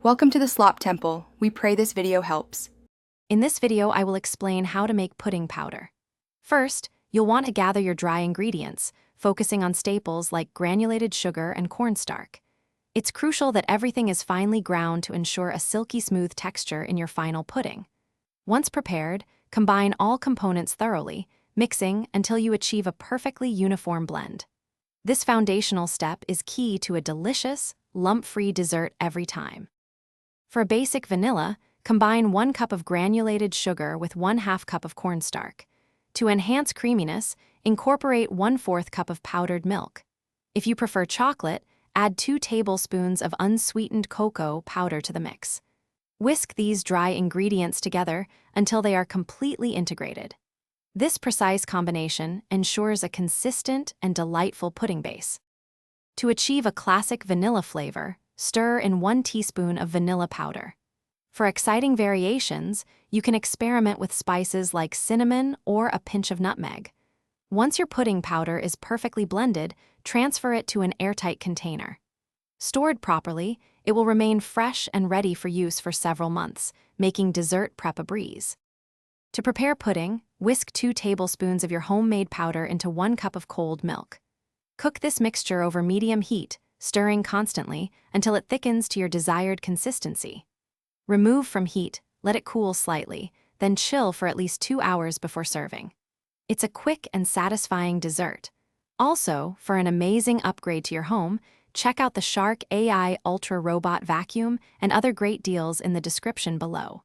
Welcome to the Slop Temple. We pray this video helps. In this video, I will explain how to make pudding powder. First, you'll want to gather your dry ingredients, focusing on staples like granulated sugar and cornstarch. It's crucial that everything is finely ground to ensure a silky smooth texture in your final pudding. Once prepared, combine all components thoroughly, mixing until you achieve a perfectly uniform blend. This foundational step is key to a delicious, lump-free dessert every time. For a basic vanilla, combine 1 cup of granulated sugar with 1/2 cup of cornstarch. To enhance creaminess, incorporate 1/4 cup of powdered milk. If you prefer chocolate, add 2 tablespoons of unsweetened cocoa powder to the mix. Whisk these dry ingredients together until they are completely integrated. This precise combination ensures a consistent and delightful pudding base. To achieve a classic vanilla flavor, stir in 1 teaspoon of vanilla powder. For exciting variations, you can experiment with spices like cinnamon or a pinch of nutmeg. Once your pudding powder is perfectly blended, transfer it to an airtight container. Stored properly, it will remain fresh and ready for use for several months, making dessert prep a breeze. To prepare pudding, whisk 2 tablespoons of your homemade powder into 1 cup of cold milk. Cook this mixture over medium heat, stirring constantly until it thickens to your desired consistency. Remove from heat, let it cool slightly, then chill for at least 2 hours before serving. It's a quick and satisfying dessert. Also, for an amazing upgrade to your home, check out the Shark AI Ultra Robot Vacuum and other great deals in the description below.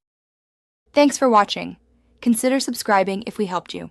Thanks for watching. Consider subscribing if we helped you.